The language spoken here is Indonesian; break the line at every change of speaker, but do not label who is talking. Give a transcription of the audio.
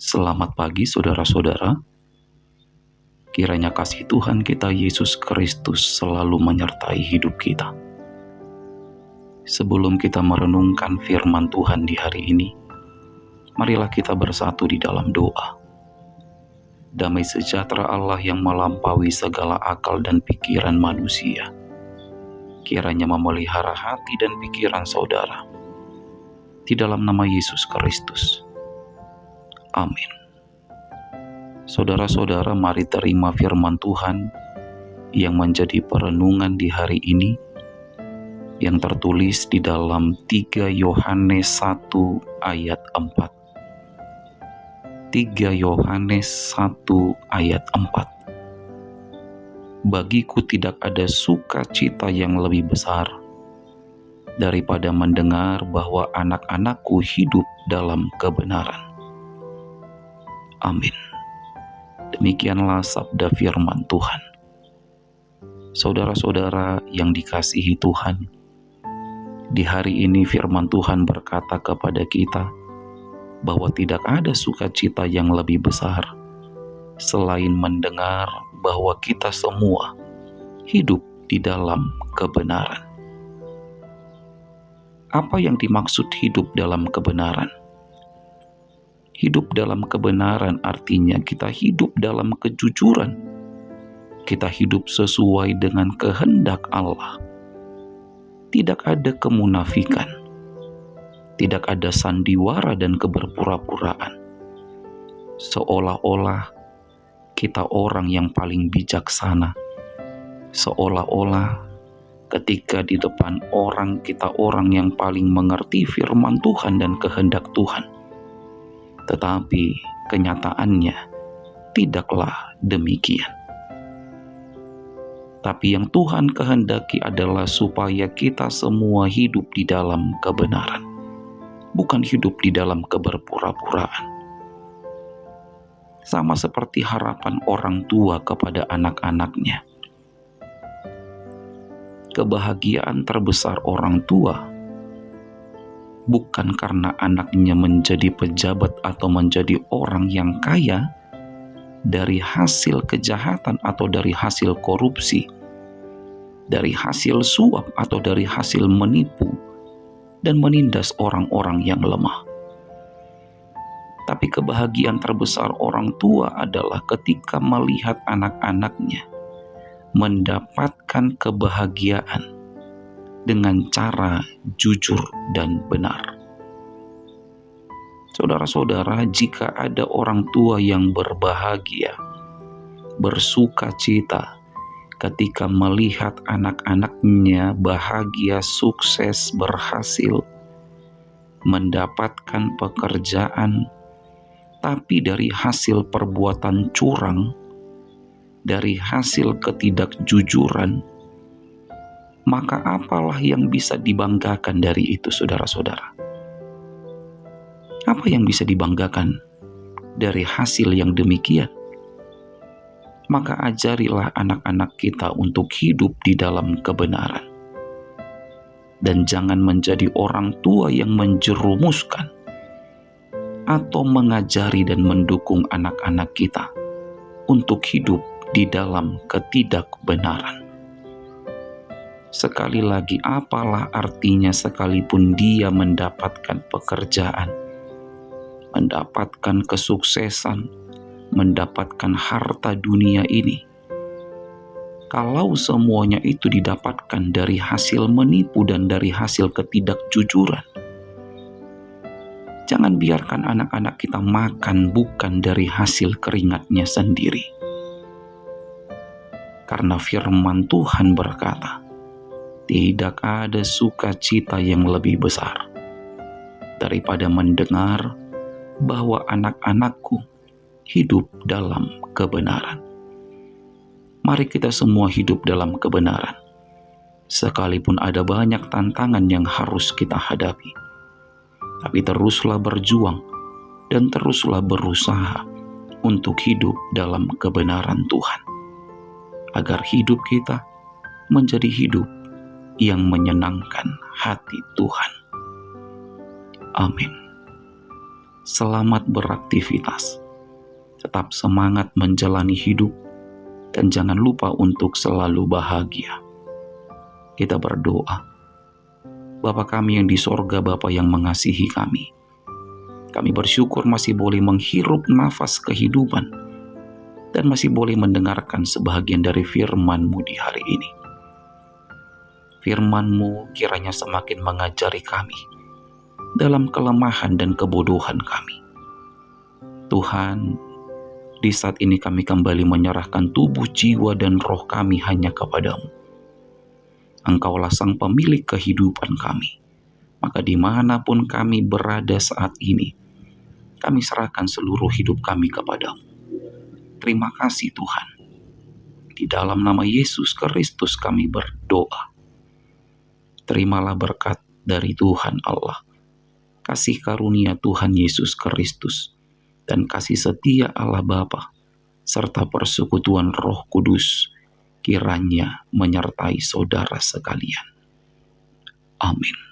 Selamat pagi saudara-saudara. Kiranya kasih Tuhan kita Yesus Kristus selalu menyertai hidup kita. Sebelum kita merenungkan firman Tuhan di hari ini, marilah kita bersatu di dalam doa. Damai sejahtera Allah yang melampaui segala akal dan pikiran manusia, kiranya memelihara hati dan pikiran saudara. Di dalam nama Yesus Kristus. Amin. Saudara-saudara, mari terima firman Tuhan yang menjadi perenungan di hari ini, yang tertulis di dalam 3 Yohanes 1 ayat 4. 3 Yohanes 1 ayat 4. Bagiku tidak ada sukacita yang lebih besar daripada mendengar bahwa anak-anakku hidup dalam kebenaran. Amin. Demikianlah sabda firman Tuhan. Saudara-saudara yang dikasihi Tuhan, di hari ini firman Tuhan berkata kepada kita bahwa tidak ada sukacita yang lebih besar selain mendengar bahwa kita semua hidup di dalam kebenaran. Apa yang dimaksud hidup dalam kebenaran? Hidup dalam kebenaran artinya kita hidup dalam kejujuran. Kita hidup sesuai dengan kehendak Allah. Tidak ada kemunafikan. Tidak ada sandiwara dan keberpura-puraan. Seolah-olah kita orang yang paling bijaksana. Seolah-olah ketika di depan orang kita orang yang paling mengerti firman Tuhan dan kehendak Tuhan. Tetapi kenyataannya tidaklah demikian. Tapi yang Tuhan kehendaki adalah supaya kita semua hidup di dalam kebenaran, bukan hidup di dalam keberpura-puraan. Sama seperti harapan orang tua kepada anak-anaknya. Kebahagiaan terbesar orang tua bukan karena anaknya menjadi pejabat atau menjadi orang yang kaya dari hasil kejahatan atau dari hasil korupsi, dari hasil suap atau dari hasil menipu dan menindas orang-orang yang lemah. Tapi kebahagiaan terbesar orang tua adalah ketika melihat anak-anaknya mendapatkan kebahagiaan dengan cara jujur dan benar. Saudara-saudara, jika ada orang tua yang berbahagia, bersuka cita ketika melihat anak-anaknya bahagia, sukses, berhasil, mendapatkan pekerjaan, tapi dari hasil perbuatan curang, dari hasil ketidakjujuran, maka apalah yang bisa dibanggakan dari itu, saudara-saudara? Apa yang bisa dibanggakan dari hasil yang demikian? Maka ajarilah anak-anak kita untuk hidup di dalam kebenaran. Dan jangan menjadi orang tua yang menjerumuskan atau mengajari dan mendukung anak-anak kita untuk hidup di dalam ketidakbenaran. Sekali lagi, apalah artinya sekalipun dia mendapatkan pekerjaan, mendapatkan kesuksesan, mendapatkan harta dunia ini, kalau semuanya itu didapatkan dari hasil menipu dan dari hasil ketidakjujuran. Jangan biarkan anak-anak kita makan bukan dari hasil keringatnya sendiri. Karena firman Tuhan berkata, tidak ada sukacita yang lebih besar daripada mendengar bahwa anak-anakku hidup dalam kebenaran. Mari kita semua hidup dalam kebenaran. Sekalipun ada banyak tantangan yang harus kita hadapi. Tapi teruslah berjuang dan teruslah berusaha untuk hidup dalam kebenaran Tuhan. Agar hidup kita menjadi hidup yang menyenangkan hati Tuhan. Amin. selamat beraktivitas, tetap semangat menjalani hidup, dan jangan lupa untuk selalu bahagia. Kita berdoa. Bapa kami yang di sorga, Bapa yang mengasihi kami bersyukur masih boleh menghirup nafas kehidupan dan masih boleh mendengarkan sebahagian dari firman-Mu di hari ini. Firman-Mu kiranya semakin mengajari kami dalam kelemahan dan kebodohan kami. Tuhan, di saat ini kami kembali menyerahkan tubuh, jiwa, dan roh kami hanya kepadamu. Engkaulah sang pemilik kehidupan kami. Maka dimanapun kami berada saat ini, kami serahkan seluruh hidup kami kepadamu. Terima kasih Tuhan. Di dalam nama Yesus Kristus kami berdoa. Terimalah berkat dari Tuhan Allah, kasih karunia Tuhan Yesus Kristus, dan kasih setia Allah Bapa, serta persekutuan Roh Kudus, kiranya menyertai saudara sekalian. Amin.